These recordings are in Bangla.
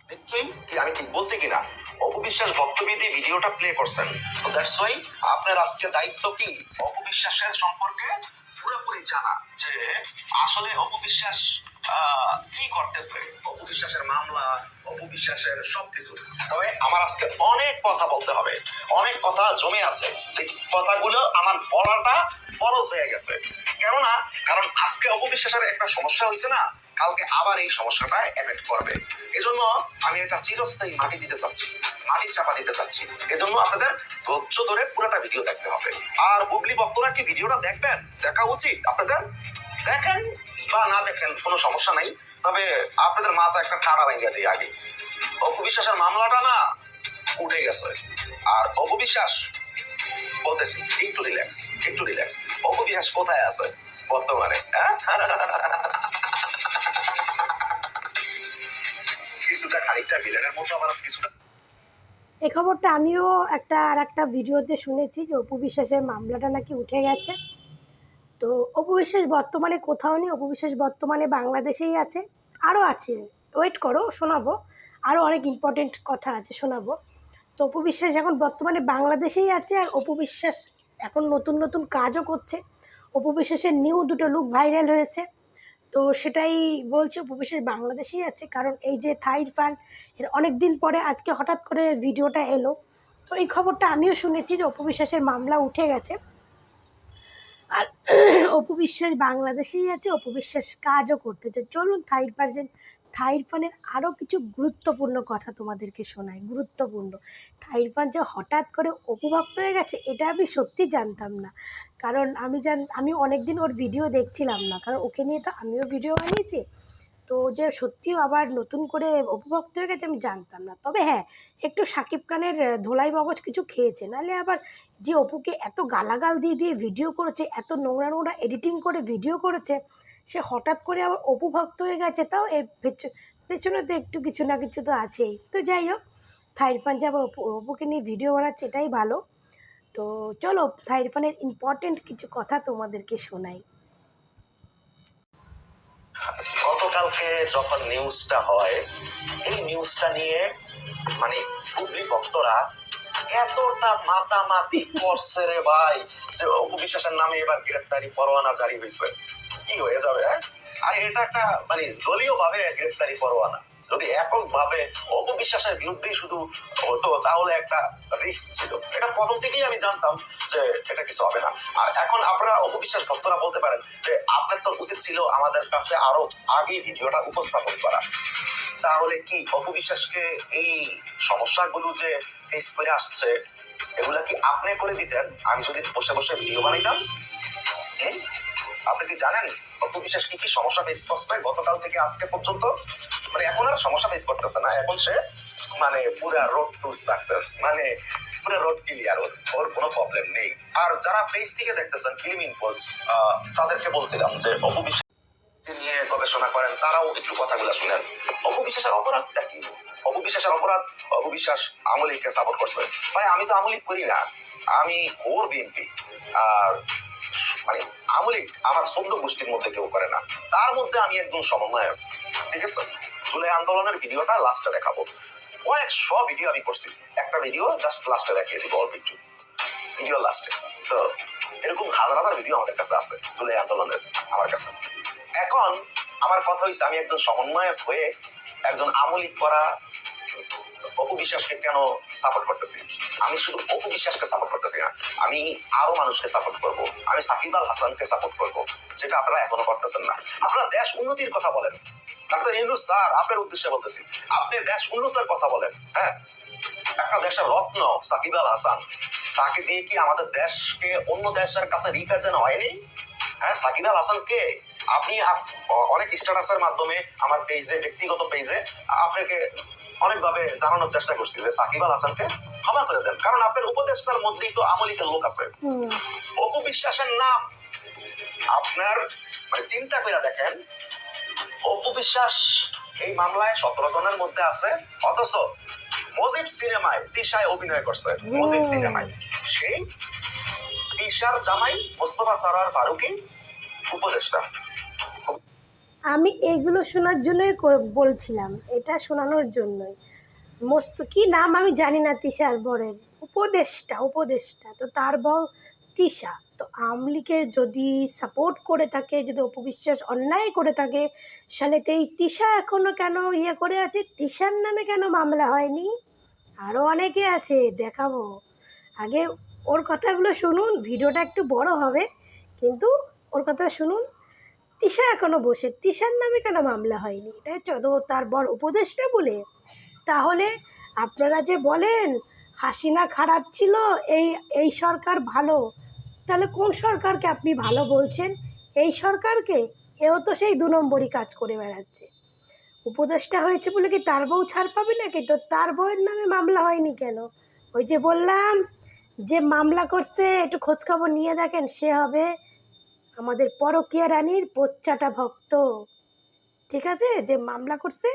নিশ্চয়ই কি আমি ঠিক বলছি কিনা? অপবিশ্বাস ভক্তবিধি ভিডিওটা প্লে করছেন, তো দ্যাটস ওয়াই আপনার আজকে দায়িত্ব কি অপবিশ্বাসের সম্পর্কে পুরোপুরি জানা, যে আসলে অপবিশ্বাস কি করতেছে, অপবিশ্বাসের মামলা, অপবিশ্বাসের সবকিছু। তবে আমার আজকে অনেক কথা বলতে হবে, অনেক কথা জমে আছে, যে কথাগুলো আমার বলাটা ফরজ হয়ে গেছে। কেননা কারণ আজকে অপবিশ্বাসের একটা সমস্যা হয়েছে না, কালকে আবার এই সমস্যাটা এফেক্ট করবে। এজন্য আমি একটা চিরস্থায়ী মাটি দিতে চাচ্ছি, মাটি চাপা দিতে চাচ্ছি। এজন্য আপনাদের ধৈর্য ধরে পুরোটা ভিডিও দেখতে হবে। আর বুবলি ভক্তরা কি ভিডিওটা দেখবেন, দেখা উচিত আপনাদের। দেখেন বা না দেখেন কোনো সমস্যা নাই, তবে আপনাদের মাথা একটা ঠাড়া ভেঙে দিই আগে। অপবিশ্বাসের মামলাটা না উঠে গেছে। আর অপবিশ্বাস বলতেছি একটু রিল্যাক্স, একটু রিল্যাক্স। অপবিশ্বাস কোথায় আছে বর্তমানে? কিছুটা খানিকটা ভিলেনের মতো, আবার কিছুটা। এই খবরটা আমিও একটা ভিডিওতে শুনেছি যে অপু বিশ্বাসের মামলাটা নাকি উঠে গেছে। তো অপু বিশ্বাস বর্তমানে কোথাও নেই, অপু বিশ্বাস বর্তমানে বাংলাদেশেই আছে, আরও আছে, ওয়েট করো শোনাবো, আরও অনেক ইম্পর্টেন্ট কথা আছে শোনাবো। তো অপু বিশ্বাস এখন বর্তমানে বাংলাদেশেই আছে, আর অপু বিশ্বাস এখন নতুন নতুন কাজও করছে। অপু বিশ্বাসের নিউ দুটো লুক ভাইরাল হয়েছে। তো সেটাই বলছি, অপু বিশ্বাস বাংলাদেশেই আছে, কারণ এই যে থাই ফান এর অনেক দিন পরে আজকে হঠাৎ করে ভিডিওটা এলো। তো এই খবরটা আমিও শুনেছি যে অপু বিশ্বাসের মামলা উঠে গেছে, আর অপু বিশ্বাস বাংলাদেশেই আছে, অপু বিশ্বাস কাজও করতেছে। চলুন থাই ফানের আরও কিছু গুরুত্বপূর্ণ কথা তোমাদেরকে শোনাই, গুরুত্বপূর্ণ। থাই ফান যে হঠাৎ করে অপু ভক্ত হয়ে গেছে এটা আমি সত্যি জানতাম না, কারণ আমি অনেকদিন ওর ভিডিও দেখছিলাম না, কারণ ওকে নিয়ে তো আমিও ভিডিও বানিয়েছি। তো যে সত্যিও আবার নতুন করে অপভক্ত হয়ে গেছে আমি জানতাম না। তবে হ্যাঁ, একটু শাকিব খানের ধোলাই মগজ কিছু খেয়েছে, নাহলে আবার যে অপুকে এত গালাগাল দিয়ে দিয়ে ভিডিও করেছে, এত নোংরা নোংরা এডিটিং করে ভিডিও করেছে, সে হঠাৎ করে আবার অপুভক্ত হয়ে গেছে, তাও এর পেছনে তো একটু কিছু না কিছু তো আছেই। তো যাই হোক, থাইরফান যে আবার অপুকে নিয়ে ভিডিও বানাচ্ছে এটাই ভালো। তো চলো থাইরফানের ইম্পর্টেন্ট কিছু কথা তোমাদেরকে শোনাই। গতকালকে যখন নিউজটা হয়, এই নিউজটা নিয়ে মানে বুবলি ভক্তরা এতটা মাতামাতি করছে রে ভাই, যে অপু বিশ্বাসের নামে এবার গ্রেপ্তারি পরোয়ানা জারি হয়েছে। কি হয়ে যাবে? আর এটা একটা মানে দলীয় ভাবে গ্রেপ্তারি পরোয়ানা, যদি একক ভাবে অপবিশ্বাসের বিরুদ্ধেই শুধু হতো তাহলে একটা রিস্ক ছিল। এটা প্রথম থেকেই আমি জানতাম যে এটা কিছু হবে না। আর এখন আপনারা অপবিশ্বাস ভক্তরা বলতে পারেন যে আপনার তো উচিত ছিল আমাদের কাছে আরো আগে ভিডিওটা উপস্থাপন করা। তাহলে কি অপবিশ্বাসকে এই সমস্যাগুলো যে ফেস করে আসছে এগুলা কি আপনি করে দিতেন আমি যদি বসে বসে ভিডিও বানাইতাম? আপনি কি জানেন অপবিশ্বাস কি কি সমস্যা ফেস করছে গতকাল থেকে আজকে পর্যন্ত? মানে এখন আর সমস্যা ফেস করতেছে না, এখন সে মানে পুরা রোড টু সাকসেস, মানে পুরো রোড ক্লিয়ার, ওর কোনো প্রবলেম নেই। আর যারা পেজ থেকে দেখতেছেন ফিল্ম ইনফোস, তাদেরকে বলছিলাম যে অপবিশ্বাস নিয়ে গবেষণা করেন, তারাও একটু কথাগুলো শুনেন। অপবিশ্বাসের অপরাধটা কি? অপবিশ্বাসের অপরাধ, অপবিশ্বাস আওয়ামী লীগকে সাপোর্ট করছে। ভাই আমি তো আওয়ামী লীগ করি না, আমি ঘোর বিএনপি। আর মানে আওয়ামী লীগ আমার 14 গোষ্ঠীর মধ্যে কেউ করে না, তার মধ্যে আমি একজন সমন্বয়ক। ঠিক আছে, জুলাই আন্দোলনের ভিডিওটা লাস্টে দেখাবো, কয়েকশো ভিডিও আমি করছি, একটা ভিডিও জাস্ট লাস্টে দেখিয়ে দিব, অল্প একটু ভিডিও লাস্টে। তো এরকম হাজার হাজার ভিডিও আমাদের কাছে আছে জুলাই আন্দোলনের আমার কাছে। এখন আমার কথা হয়েছে আমি একজন সমন্বয়ক হয়ে একজন আমলিক করা অপবিশ্বাসকে কেন সাপোর্ট করতেছি। আমি শুধু অপবিশ্বাসকে সাপোর্ট করতেছি না, আমি আরো মানুষকে সাপোর্ট করব, আমি সাকিব আল হাসানকে সাপোর্ট করব, যেটা আপনারা এখনো করতেছেন না। আপনারা দেশ উন্নতির কথা বলেন, ডাক্তার ইউনূস স্যার আপনার উদ্দেশ্যে বলতেছি, আপনি দেশ উন্নতির কথা বলেন। হ্যাঁ, একটা দেশের রত্ন সাকিব আল হাসান, তাকে দিয়ে কি আমাদের দেশকে অন্য দেশের কাছে রিপ্রেজেন্ট হয়নি? হ্যাঁ, সাকিব আল হাসানকে আপনি অনেক স্ট্যাটাসের মাধ্যমে আমার পেজে, ব্যক্তিগত পেজে আপনাকে অনেকভাবে জানানোর চেষ্টা করছি যে সাকিব আল হাসানকে ক্ষমা করে দেন, কারণ আপনার উপদেষ্টার মধ্যেই তো আমলিকের লোক আছে। অপু বিশ্বাসের নাম আপনার মানে চিন্তা করে দেখেন, অপু বিশ্বাস এই মামলায় 17 জনের মধ্যে আছে, অথচ মজিব সিনেমায় তিশায় অভিনয় করছে। মজিব সিনেমায় সেই তিশার জামাই মোস্তফা সরোয়ার ফারুকী উপদেষ্টা। আমি এইগুলো শোনার জন্যই বলছিলাম, এটা শোনানোর জন্যই। মস্ত কি নাম আমি জানি না তিশার বরের, উপদেষ্টা উপদেষ্টা, তো তার বউ তিশা। তো আওয়ামী লীগের যদি সাপোর্ট করে থাকে, যদি অপবিশ্বাস অন্যায় করে থাকে, তাহলে তো এই তিশা এখনো কেন ইয়ে করে আছে? তিশার নামে কেন মামলা হয়নি? আরও অনেকে আছে, দেখাবো। আগে ওর কথাগুলো শুনুন, ভিডিওটা একটু বড় হবে, কিন্তু ওর কথা শুনুন। তিশা এখনো বসে, তিশার নামে কেন মামলা হয়নি? এটা হচ্ছে তো তার বর উপদেষ্টা বলে। তাহলে আপনারা যে বলেন হাসিনা খারাপ ছিল, এই এই সরকার ভালো, তাহলে কোন সরকারকে আপনি ভালো বলছেন? এই সরকারকে? এও তো সেই 2 নম্বরই কাজ করে বেড়াচ্ছে। উপদেষ্টা হয়েছে বলে কি তার বউ ছাড় পাবে নাকি? তো তার বউয়ের নামে মামলা হয়নি কেন? ওই যে বললাম, যে মামলা করছে একটু খোঁজখবর নিয়ে দেখেন, সে হবে আমাদের পরকীয়া রানীর পোচ্চাটা ভক্ত। ঠিক আছে? যে মামলা করছে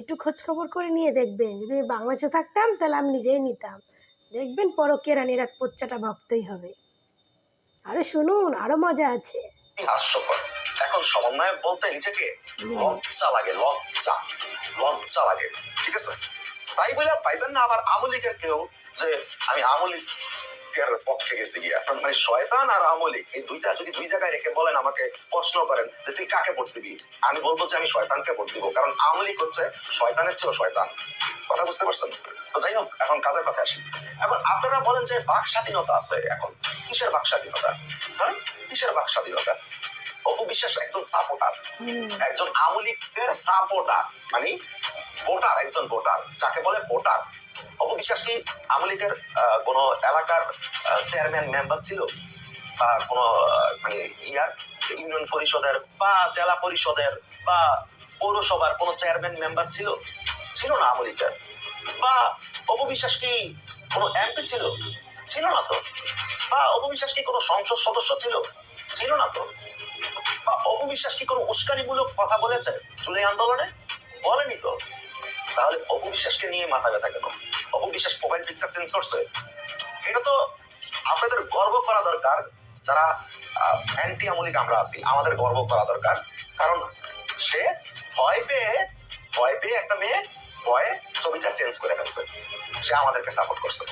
একটু খোঁজখবর করে নিয়ে দেখবেন। যদি আমি বাংলাদেশে থাকতাম তাহলে আমি নিজেই নিতাম। দেখবেন পরকীয়া রানীর এক পোচ্চাটা ভক্তই হবে। আরে শুনুন, আরো মজা আছে। কি হাস্যকর! এখন সমন্বয়ক বলতে নিজেকে লজ্জা লাগে, লজ্জা লজ্জা লাগে। ঠিক আছে, তাই বলে পাইবেন না আবার আমলিকের কেউ যে আমি আমলিকের পক্ষে গেছি গিয়া। মানে শয়তান আর আমলিক এই দুইটা যদি দুই জায়গায় রেখে বলেন, আমাকে প্রশ্ন করেন যে তুই কাকে ভোট দিবি, আমি বলবো যে আমি শয়তানকে ভোট দিব, কারণ আমলিক হচ্ছে শয়তানের চেয়েও শয়তান। কথা বুঝতে পারছেন? তো যাই হোক, এখন কাজের কথা আসি। এখন আপনারা বলেন যে বাক স্বাধীনতা আছে। এখন কিসের বাক স্বাধীনতা? হ্যাঁ, কিসের বাক স্বাধীনতা? অপু বিশ্বাস একজন সাপোর্টার, একজন আমলিকের সাপোর্টার, মানে ভোটার, একজন ভোটার, যাকে বলে ভোটার। অপু বিশ্বাস কি আমলিকের কোন এলাকার চেয়ারম্যান মেম্বার ছিল, বা কোন মানে ইউনিয়ন পরিষদের বা জেলা পরিষদের বা পৌরসভার কোন চেয়ারম্যান মেম্বার ছিল? ছিল না আমলিকের। বা অপু বিশ্বাস কি কোন এমপি ছিল? ছিল না তো। বা অপু বিশ্বাস কি কোন সংসদ সদস্য ছিল? ছিল না তো। বা অপু বিশ্বাস কি কোনো উস্কানিমূলক কথা বলেছে জুলাই আন্দোলনে? বলেনি তো। তাহলে অপু বিশ্বাসকে নিয়ে মাথা ব্যথা কেন? Apu Biswas profile picture change করছে? এটা তো আপনাদের গর্ব করা দরকার। যারা অ্যান্টি আমলিক আমরা আছি, আমাদের গর্ব করা দরকার। কারণ সে ভয় পেয়ে একটা মেয়ে ভয়ে ছবিটা চেঞ্জ করে ফেলছে, সে আমাদেরকে সাপোর্ট করছে।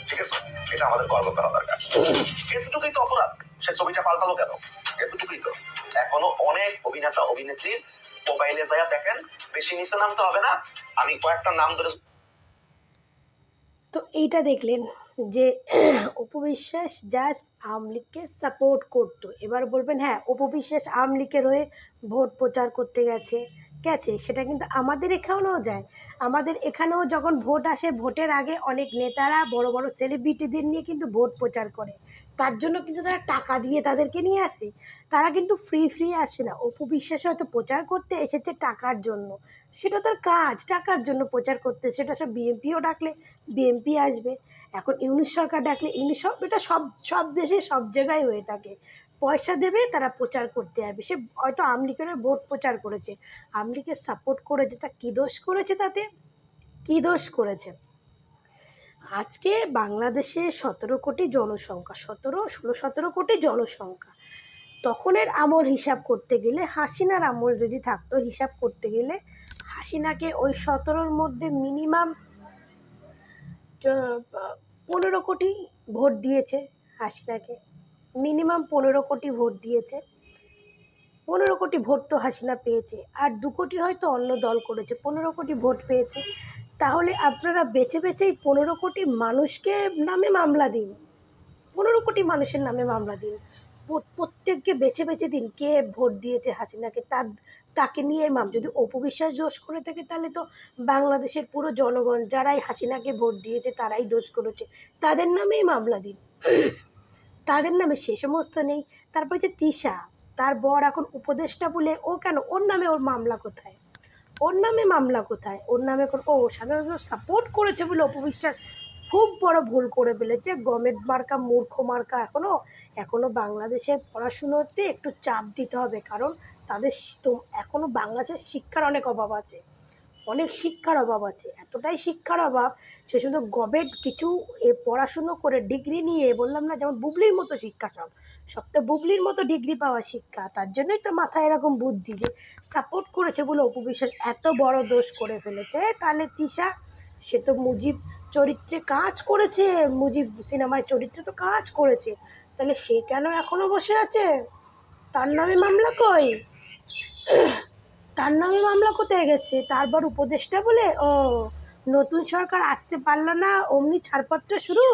ঠিক আছে, এটা আমাদের গর্ব করা দরকার। এতটুকুই তো অপরাধ, সে ছবিটা পাল্টালো কেন? এতটুকুই তো। এখনো অনেক অভিনেতা অভিনেত্রীর মোবাইলে যায় দেখেন, বেশি নিচে নামতে হবে না, আমি কয়েকটা নাম ধরে। তো এইটা দেখলেন যে অপু বিশ্বাস জাস্ট আওয়ামী লীগকে সাপোর্ট করতো। এবার বলবেন হ্যাঁ, অপু বিশ্বাস আওয়ামী লীগের হয়ে ভোট প্রচার করতে গেছে, গেছে, সেটা কিন্তু আমাদের এখানেও যায়। আমাদের এখানেও যখন ভোট আসে, ভোটের আগে অনেক নেতারা বড় বড় সেলিব্রিটিদের নিয়ে কিন্তু ভোট প্রচার করে। তার জন্য কিন্তু তারা টাকা দিয়ে তাদেরকে নিয়ে আসে। তারা কিন্তু ফ্রি ফ্রি আসে না। অপু বিশ্বাস হয়তো প্রচার করতে এসেছে টাকার জন্য, সেটা তার কাজ, টাকার জন্য প্রচার করতে। সেটা সব বিএনপিও ডাকলে বিএনপি আসবে, এখন ইউনিশ সরকার ডাকলে ইউনিশ, এটা সব সব দেশে সব জায়গায় হয়ে থাকে। পয়সা দেবে, তারা প্রচার করতে আসবে। সে হয়তো আওয়ামী লীগের ভোট প্রচার করেছে, আওয়ামী লীগের সাপোর্ট করেছে, তা কী দোষ করেছে? তাতে কী দোষ করেছে? আজকে বাংলাদেশে 17 কোটি জনসংখ্যা, 17 কোটি জনসংখ্যা। তখনের আমল হিসাব করতে গেলে, হাসিনার আমল যদি থাকতো হিসাব করতে গেলে, হাসিনাকে ওই 17-র মধ্যে মিনিমাম 15 কোটি ভোট দিয়েছে। হাসিনাকে মিনিমাম 15 কোটি ভোট দিয়েছে। 15 কোটি ভোট তো হাসিনা পেয়েছে, আর 2 কোটি হয়তো অন্য দল করেছে, 15 কোটি ভোট পেয়েছে। তাহলে আপনারা বেছে বেছেই 15 কোটি মানুষকে নামে মামলা দিন, 15 কোটি মানুষের নামে মামলা দিন। প্রত্যেককে বেছে বেছে দিন কে ভোট দিয়েছে হাসিনাকে, তাকে নিয়ে যদি অপবিশ্বাস দোষ করে থাকে, তাহলে তো বাংলাদেশের পুরো জনগণ যারাই হাসিনাকে ভোট দিয়েছে তারাই দোষ করেছে, তাদের নামেই মামলা দিন। তাদের নামে সে সমস্ত নেই। তারপরে যে তিশা, তার বর এখন উপদেষ্টা বলে, ও কেন, ওর নামে ওর মামলা কোথায়? ওর নামে মামলা কোথায়? ওর নামে ও সাধারণত সাপোর্ট করেছে বলে অপবিশ্বাস খুব বড় ভুল করে ফেলেছে। গমেট মার্কা, মূর্খ মার্কা। এখনো বাংলাদেশের পড়াশুনোতে একটু চাপ দিতে হবে, কারণ তাদের তো এখনো বাংলাদেশের শিক্ষার অনেক অভাব আছে। অনেক শিক্ষার অভাব আছে, এতটাই শিক্ষার অভাব সে শুধু গভর্নমেন্ট কিছু পড়াশুনো করে ডিগ্রি নিয়ে, বললাম না যেমন বুবলির মতো শিক্ষা, সব তো বুবলির মতো ডিগ্রি পাওয়া শিক্ষা, তার জন্যই তো মাথায় এরকম বুদ্ধি যে সাপোর্ট করেছে বলে অপু বিশ্বাস এত বড় দোষ করে ফেলেছে। তাহলে তিশা, সে তো মুজিব চরিত্রে কাজ করেছে, মুজিব সিনেমার চরিত্রে তো কাজ করেছে, তাহলে সে কেন এখনো বসে আছে? তার নামে মামলা কই? তার নামে মামলা কোথায় গেছে? তারপর উপদেষ্টা বলে ও নতুন সরকার আসতে পারলো না অমনি ছাড়পত্র শুরু।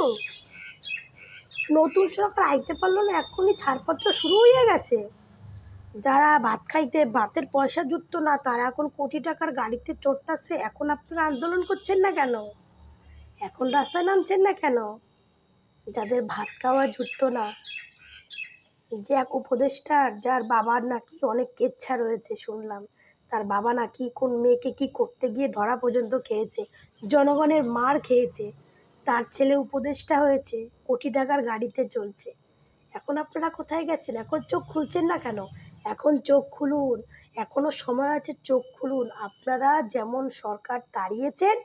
নতুন সরকার আইতে পারলো না এখনই ছাড়পত্র শুরু হয়ে গেছে। যারা ভাত খাইতে ভাতের পয়সা জুটতো না তারা এখন কোটি টাকার গাড়িতে চড়তেছে, এখন আপনারা আন্দোলন করছেন না কেন? এখন রাস্তায় নামছেন না কেন? যাদের ভাত খাওয়া জুটতো না, যে এক উপদেষ্টার যার বাবার নাকি অনেক কেচ্ছা রয়েছে শুনলাম, তার বাবা নাকি কোন মেয়েকে কি করতে গিয়ে ধরা পর্যন্ত খেয়েছে, জনগণের মার খেয়েছে, তার ছেলে উপদেষ্টা হয়েছে, কোটি টাকার গাড়িতে চলছে। এখন আপনারা কোথায় গেছেন? এখন চোখ খুলছেন না কেন? এখন চোখ খুলুন, এখনো সময় আছে, চোখ খুলুন। আপনারা যেমন সরকার তাড়িয়েছেন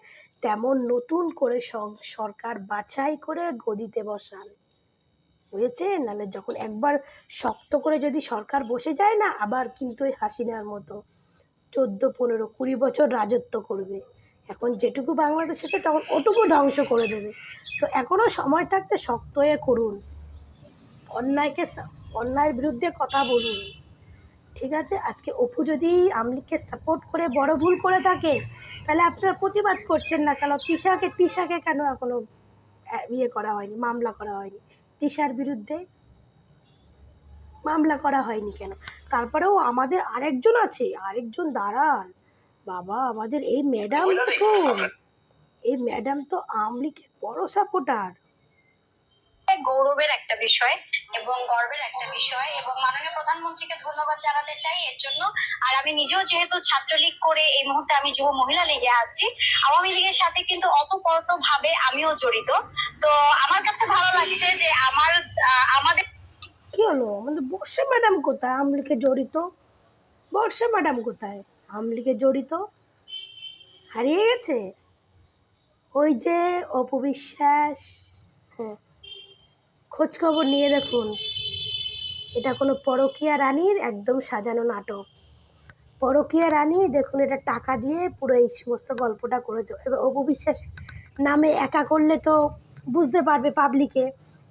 তেমন নতুন করে সরকার বাছাই করে গদিতে বসান, বুঝেছেন? নাহলে যখন একবার শক্ত করে যদি সরকার বসে যায় না, আবার কিন্তু ওই হাসিনার মতো 14, 15, 20 বছর রাজত্ব করবে। এখন যেটুকু বাংলাদেশ আছে তখন ওটুকু ধ্বংস করে দেবে। তো এখনও সময় থাকতে শক্ত হয়ে করুন, অন্যায়ের বিরুদ্ধে কথা বলুন, ঠিক আছে? আজকে অপু যদি আমলিকে সাপোর্ট করে বড় ভুল করে থাকে, তাহলে আপনারা প্রতিবাদ করছেন না কেন? তিশাকে কেন এখনো ইয়ে করা হয়নি, মামলা করা হয়নি? তিশার বিরুদ্ধে মামলা করা হয়নি কেন? তারপরেও আমাদের আরেকজন আছে, আরেকজন দাঁড়ান বাবা, আমাদের এই ম্যাডাম, দেখুন এই ম্যাডাম তো আওয়ামী লীগের বড় সাপোর্টার। গৌরবের একটা বিষয় এবং গর্বের একটা বিষয়, এবং মাননীয় প্রধানমন্ত্রীকে ধন্যবাদ জানাতে চাই এর জন্য। আর আমি নিজেও যেহেতু ছাত্রলীগ করে এই মুহূর্তে আমি যুব মহিলা লীগে আছি, আওয়ামী লীগের সাথে কিন্তু অতপ্রত ভাবে আমিও জড়িত। তো আমার কাছে ভালো লাগছে যে আমাদের কি হলো, আমাদের বর্ষা ম্যাডাম কোথায় আওয়ামী লীগে জড়িত? বর্ষা ম্যাডাম কোথায় আওয়ামী লীগে জড়িত? হারিয়ে গেছে? ওই যে অপু বিশ্বাস, হ্যাঁ, খোঁজ খবর নিয়ে দেখুন, এটা কোনো পরকীয়া রানীর একদম সাজানো নাটক। পরকীয়া রানী দেখুন, এটা টাকা দিয়ে পুরো এই সমস্ত গল্পটা করেছে। এবার অপু বিশ্বাস নামে একা করলে তো বুঝতে পারবে পাবলিকে,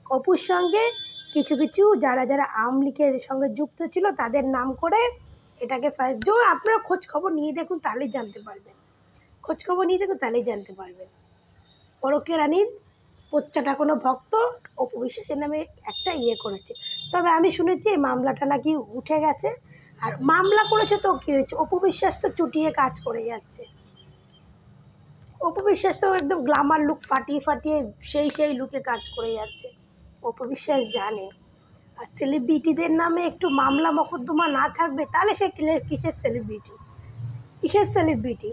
অপুর সঙ্গে কিছু কিছু যারা যারা আওয়ামী লীগের সঙ্গে যুক্ত ছিল তাদের নাম করে এটাকে আপনারা খোঁজ খবর নিয়ে দেখুন, তাহলেই জানতে পারবেন। খোঁজ খবর নিয়ে দেখুন, তাহলেই জানতে পারবেন। পরকীয়া রানীর বাচ্চাটা কোনো ভক্ত অপু বিশ্বাসের নামে একটা ইয়ে করেছে। তবে আমি শুনেছি এই মামলাটা নাকি উঠে গেছে। আর মামলা করেছে তো কী হয়েছে, অপু বিশ্বাস তো চুটিয়ে কাজ করে যাচ্ছে। অপু বিশ্বাস তো একদম গ্লামার লুক ফাটিয়ে ফাটিয়ে সেই লুকে কাজ করে যাচ্ছে। অপু বিশ্বাস জানে। আর সেলিব্রিটিদের নামে একটু মামলা মকদ্দমা না থাকবে তাহলে সে কিসের সেলিব্রিটি? কিসের সেলিব্রিটি?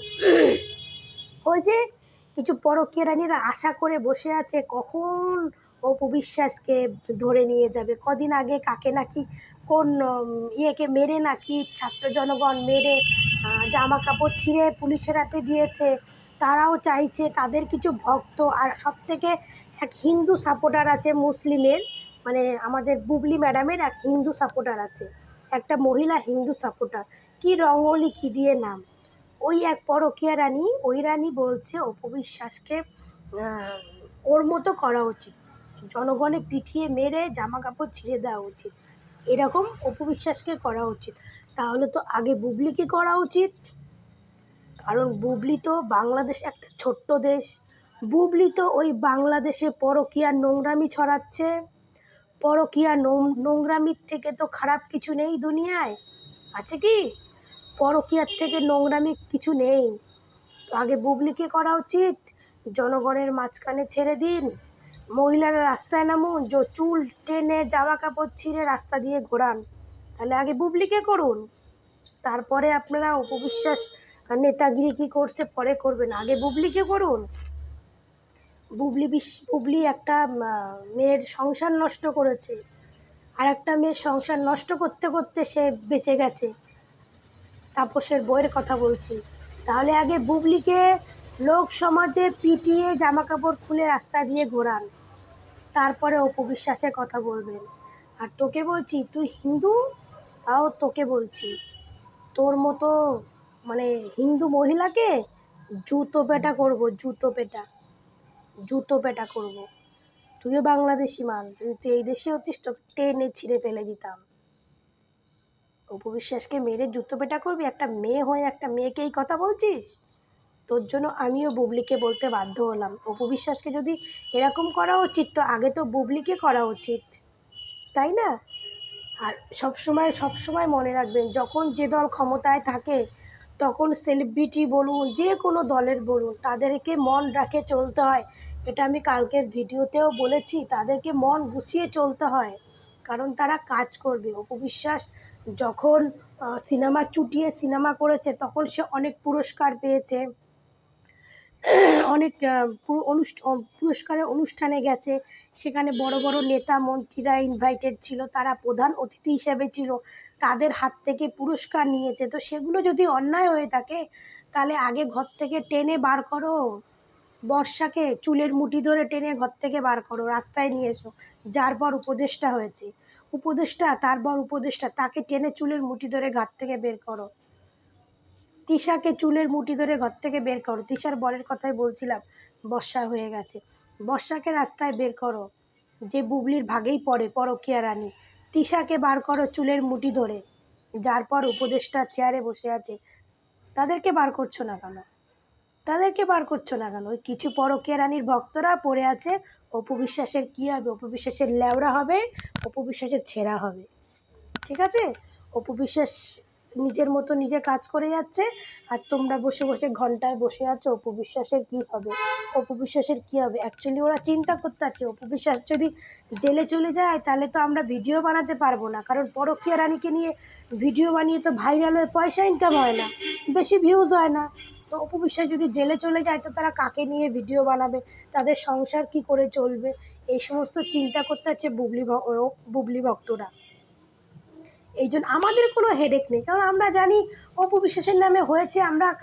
ওই যে কিছু পরকীয়া রানীরা আশা করে বসে আছে কখন অপু বিশ্বাসকে ধরে নিয়ে যাবে। কদিন আগে কাকে নাকি কোন ইয়েকে মেরে নাকি ছাত্র জনগণ মেরে জামা কাপড় ছিঁড়ে পুলিশের হাতে দিয়েছে। তারাও চাইছে তাদের কিছু ভক্ত, আর সবথেকে এক হিন্দু সাপোর্টার আছে মুসলিমের, মানে আমাদের বুবলি ম্যাডামের এক হিন্দু সাপোর্টার আছে, একটা মহিলা হিন্দু সাপোর্টার, কি রঙ্গলি কি দিয়ে নাম, ওই এক পরকীয়া রানী, ওই রানী বলছে অপু বিশ্বাসকে ওর মতো করা উচিত, জনগণে পিটিয়ে মেরে জামা কাপড় ছিঁড়ে দেওয়া উচিত, এরকম অপু বিশ্বাসকে করা উচিত। তাহলে তো আগে বুবলিকে করা উচিত, কারণ বুবলি তো বাংলাদেশ একটা ছোট্ট দেশ, বুবলি তো ওই বাংলাদেশে পরকীয়ার নোংরামি ছড়াচ্ছে। পরকীয়া নোংরামির থেকে তো খারাপ কিছু নেই দুনিয়ায়, আছে কি? পরকীয়ার থেকে নোংরামি কিছু নেই। তো আগে বুবলিকে করা উচিত, জনগণের মাঝখানে ছেড়ে দিন, মহিলারা রাস্তায় নামুন, চুল টেনে জামা কাপড় ছিঁড়ে রাস্তা দিয়ে ঘোরান, তাহলে আগে বুবলিকে করুন, তারপরে আপনারা অপু বিশ্বাস নেতাগিরি কী করছে পরে করবেন, আগে বুবলিকে করুন। বুবলি একটা মেয়ের সংসার নষ্ট করেছে, আর একটা মেয়ের সংসার নষ্ট করতে করতে সে বেঁচে গেছে। তাপসের বইয়ের কথা বলছি, তাহলে আগে বুবলিকে লোক সমাজে পিটিয়ে জামা কাপড় খুলে রাস্তা দিয়ে ঘোরান, তারপরে অপু বিশ্বাসের কথা বলবেন। আর তোকে বলছি তুই হিন্দু, তাও তোকে বলছি তোর মতো মানে হিন্দু মহিলাকে জুতো পেটা করব, জুতো পেটা, জুতো পেটা করব। তুইও বাংলাদেশি মাল, যদি তুই এই দেশে হতিস তো টেনে ছিঁড়ে ফেলে দিতাম। অপু বিশ্বাসকে মেরে জুতো পেটা করবি? একটা মেয়ে হয়ে একটা মেয়েকে এই কথা বলছিস? তোর জন্য আমিও বুবলিকে বলতে বাধ্য হলাম, অপু বিশ্বাসকে যদি এরকম করা উচিত তো আগে তো বুবলিকে করা উচিত, তাই না? আর সবসময় মনে রাখবেন, যখন যে দল ক্ষমতায় থাকে তখন সেলিব্রিটি বলুন, যে কোনো দলের বলুন, তাদেরকে মন রাখে চলতে হয়। এটা আমি কালকের ভিডিওতেও বলেছি, তাদেরকে মন গুছিয়ে চলতে হয়, কারণ তারা কাজ করবে। অপু বিশ্বাস যখন সিনেমা চুটিয়ে সিনেমা করেছে তখন সে অনেক পুরস্কার পেয়েছে, অনেক পুরস্কারের অনুষ্ঠানে গেছে, সেখানে বড় বড় নেতা মন্ত্রীরা ইনভাইটেড ছিল, তারা প্রধান অতিথি হিসেবে ছিল, তাদের হাত থেকে পুরস্কার নিয়েছে। তো সেগুলো যদি অন্যায় হয়ে থাকে তাহলে আগে ঘর থেকে টেনে বার করো, বর্ষাকে চুলের মুঠি ধরে টেনে ঘর থেকে বার করো, রাস্তায় নিয়ে এসো। যার পর উপদেষ্টা হয়েছে, তারপর উপদেষ্টা, তাকে টেনে চুলের মুঠি ধরে ঘাট থেকে বের করো। তিশাকে চুলের মুঠি ধরে ঘর থেকে বের করো, তিশার বরের কথাই বলছিলাম, বর্ষা হয়ে গেছে, বর্ষাকে রাস্তায় বের করো, যে বুবলির ভাগেই পড়ে পরকীয়া রানী। তিশাকে বার করো চুলের মুঠি ধরে, যার পর উপদেষ্টা চেয়ারে বসে আছে। তাদেরকে বার করছো না কেন? ওই কিছু পরকীয়া রানীর ভক্তরা পড়ে আছে, অপু বিশ্বাসের কী হবে? অপু বিশ্বাসের ল্যাওড়া হবে, অপু বিশ্বাসের ছেঁড়া হবে, ঠিক আছে? অপু বিশ্বাস নিজের মতো নিজে কাজ করে যাচ্ছে, আর তোমরা বসে বসে ঘন্টায় বসে আছো অপু বিশ্বাসের কী হবে, অপু বিশ্বাসের কী হবে। অ্যাকচুয়ালি ওরা চিন্তা করতে আছে, অপু বিশ্বাস যদি জেলে চলে যায় তাহলে তো আমরা ভিডিও বানাতে পারবো না, কারণ পরকীয়া রানীকে নিয়ে ভিডিও বানিয়ে তো ভাইরাল হয়ে পয়সা ইনকাম হয় না, বেশি ভিউজ হয় না। তো অপু বিশ্বাস যদি জেলে চলে যায় তো তারা কাকে নিয়ে ভিডিও বানাবে, তাদের সংসার কি করে চলবে, এই সমস্ত চিন্তা করতে আছে বুবলি ভক্তরা। এই জন্য আমাদের কোনো হেডেক নেই, কারণ আমরা জানি অপু বিশ্বাসের নামে হয়েছে।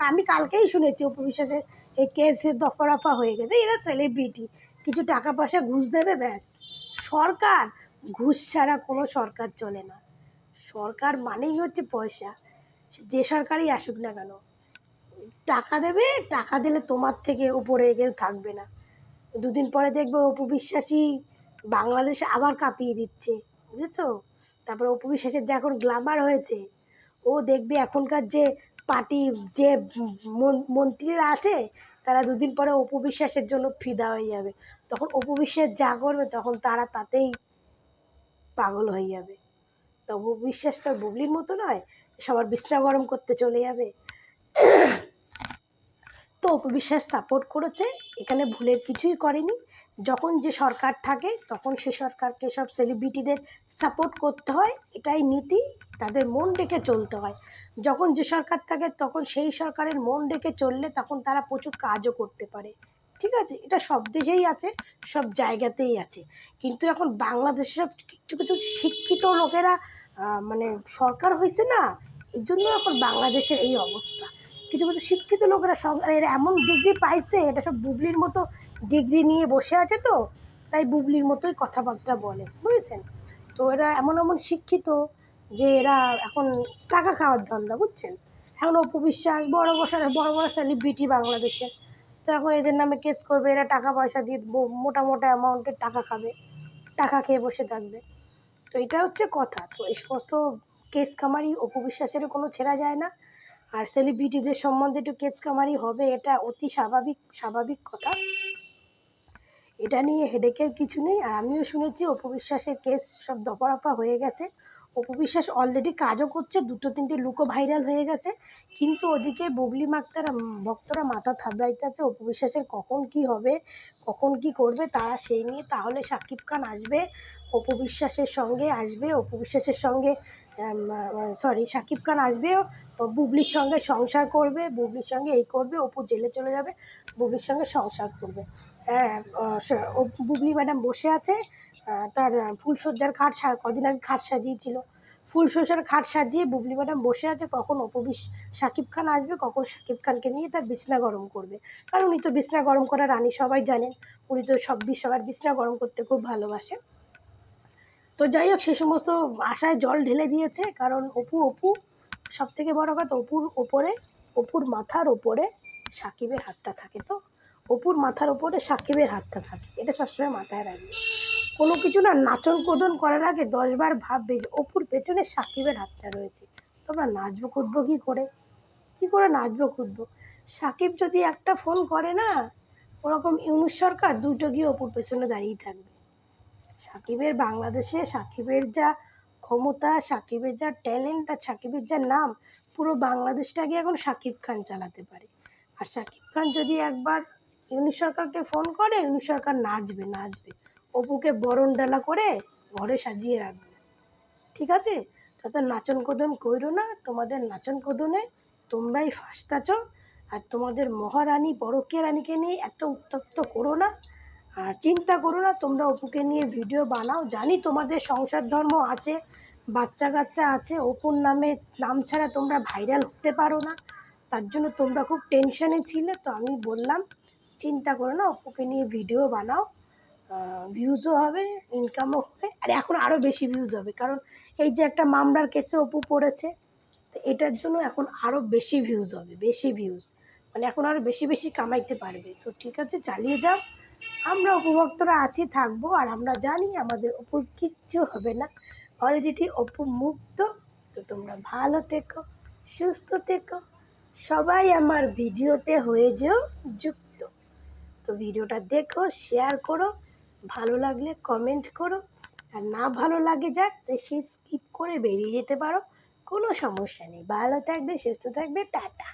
আমি কালকেই শুনেছি অপু বিশ্বাসের এই কেসের দফা রফা হয়ে গেছে। এরা সেলিব্রিটি, কিছু টাকা পয়সা ঘুষ দেবে, ব্যাস। সরকার, ঘুষ ছাড়া কোনো সরকার চলে না। সরকার মানেই হচ্ছে পয়সা, যে সরকারই আসুক না কেন, টাকা দেবে, টাকা দিলে তোমার থেকে উপরে কেউ থাকবে না। দুদিন পরে দেখবে অপু বিশ্বাসী বাংলাদেশ আবার কাঁপিয়ে দিচ্ছে, বুঝেছো? তারপরে অপু বিশ্বাসের যে এখন গ্ল্যামার হয়েছে, ও দেখবে এখনকার যে পার্টি, যে মন্ত্রীরা আছে, তারা দুদিন পরে অপু বিশ্বাসের জন্য ফিদা হয়ে যাবে। তখন অপু বিশ্বাস যা করবে তখন তারা তাতেই পাগল হয়ে যাবে। তো অপু বিশ্বাস তো বুবলির মতো নয়, সবার বিছনা গরম করতে চলে যাবে। তো অপু বিশ্বাস সাপোর্ট করেছে, এখানে ভুলের কিছুই করেনি। যখন যে সরকার থাকে তখন সে সরকারকে সব সেলিব্রিটিদের সাপোর্ট করতে হয়, এটাই নীতি, তাদের মন ডেকে চলতে হয়। যখন যে সরকার থাকে তখন সেই সরকারের মন ডেকে চললে তখন তারা প্রচুর কাজও করতে পারে, ঠিক আছে? এটা সব দেশেই আছে, সব জায়গাতেই আছে। কিন্তু এখন বাংলাদেশে সব কিছু কিছু শিক্ষিত লোকেরা মানে সরকার হয়েছে না, এই জন্য এখন বাংলাদেশের এই অবস্থা। কিছু কিছু শিক্ষিত লোকেরা এরা এমন ডিগ্রি পাইছে, এটা সব বুবলির মতো ডিগ্রি নিয়ে বসে আছে, তো তাই বুবলির মতোই কথাবার্তা বলে, বুঝেছেন? তো এরা এমন এমন শিক্ষিত যে এরা এখন টাকা খাওয়ার ধান্দা, বুঝছেন? এখন অপু বিশ্বাস বড় বড় সেলিব্রিটি বাংলাদেশে, তো এখন এদের নামে কেস করবে, এরা টাকা পয়সা দিয়ে মোটা মোটা অ্যামাউন্টের টাকা খাবে, টাকা খেয়ে বসে থাকবে। তো এটা হচ্ছে কথা। তো এই সমস্ত কেস কামারি অপু বিশ্বাসেরও কোনো ছেড়া যায় না, আর সেলিব্রিটিদের সম্বন্ধে একটু কেস কামারি হবে, এটা অতি স্বাভাবিক কথা, এটা নিয়ে হেডেকের কিছু নেই। আর আমিও শুনেছি অপু বিশ্বাসের কেস সব দফারফা হয়ে গেছে, অপু বিশ্বাস অলরেডি কাজও করছে, 2-3টে লুকও ভাইরাল হয়ে গেছে, কিন্তু ওদিকে বুবলি মাক্তারা ভক্তরা মাথা থাবড়াইতে আছে অপু বিশ্বাসের কখন কি হবে, কখন কি করবে তারা সেই নিয়ে। তাহলে শাকিব খান আসবে অপু বিশ্বাসের সঙ্গে, শাকিব খান আসবে বুবলির সঙ্গে সংসার করবে, বুবলির সঙ্গে এই করবে, অপু জেলে চলে যাবে, বুবলির সঙ্গে সংসার করবে। হ্যাঁ, বুবলি ম্যাডাম বসে আছে, তার ফুলসজ্জার খাট কদিন আগে খাট সাজিয়েছিল, ফুল শসার খাট সাজিয়ে বুবলি ম্যাডাম বসে আছে, কখন শাকিব খান আসবে, কখন শাকিব খানকে নিয়ে তার বিছনা গরম করবে। কারণ উনি তো বিছনা গরম করা রানী, সবাই জানেন। উনি তো সবার বিছনা গরম করতে খুব ভালোবাসে। তো যাই হোক, সে সমস্ত আশায় জল ঢেলে দিয়েছে। কারণ অপু সব থেকে বড় কথা, অপুর মাথার ওপরে সাকিবের হাতটা থাকে। তো অপুর মাথার ওপরে সাকিবের হাতটা থাকে, এটা সবসময় মাথায় রাখবে। কোনো কিছু না নাচন কোদন করার আগে 10 বার ভাববে যে অপুর পেছনে সাকিবের হাতটা রয়েছে। তোমরা নাচবো কুদবো কী করে নাচবো কুদবো? সাকিব যদি একটা ফোন করে না, ওরকম ইউনুস সরকার দুটো গিয়ে অপুর পেছনে দাঁড়িয়ে থাকবে। সাকিবের বাংলাদেশে সাকিবের যা ক্ষমতা, সাকিবের যা ট্যালেন্ট, আর সাকিবের যা নাম, পুরো বাংলাদেশটাকে এখন সাকিব খান চালাতে পারে। আর সাকিব খান যদি একবার ইউনুস সরকারকে ফোন করে, ইউনুস সরকার নাচবে। অপুকে বরণডালা করে ঘরে সাজিয়ে রাখবে। ঠিক আছে? তত নাচন কোদন কইরো না, তোমাদের নাচন কোদনে তোমরাই ফাঁসতাছ। আর তোমাদের মহারানী পরকীয়া রানীকে নিয়ে এত উত্তপ্ত করো না, আর চিন্তা করো না। তোমরা অপুকে নিয়ে ভিডিও বানাও, জানি তোমাদের সংসার ধর্ম আছে, বাচ্চা কাচ্চা আছে, অপুর নাম ছাড়া তোমরা ভাইরাল হতে পারো না, তার জন্য তোমরা খুব টেনশনে ছিলে। তো আমি বললাম চিন্তা করো না, অপুকে নিয়ে ভিডিও বানাও, ভিউজও হবে, ইনকামও হবে। আর এখন আরও বেশি ভিউজ হবে, কারণ এই যে একটা মামলার কেসে অপু পড়েছে, তো এটার জন্য এখন আরও বেশি ভিউজ হবে, মানে এখন আরও বেশি কামাইতে পারবে। তো ঠিক আছে, চালিয়ে যাও। আমরা উপভোক্তরা আছি, থাকবো। আর আমরা জানি আমাদের অপুর কিচ্ছু হবে না, অলরেডি অপু মুক্ত। তো তোমরা ভালো থেকো, সুস্থ থেকো, সবাই আমার ভিডিওতে হয়ে যেও যুক্ত। তো ভিডিওটা দেখো, শেয়ার করো, ভালো লাগলে কমেন্ট করো, আর না ভালো লাগে যাক সে স্কিপ করে বেরিয়ে যেতে পারো, কোনো সমস্যা নেই। ভালো থাকবে, সুস্থ থাকবে, টাটা।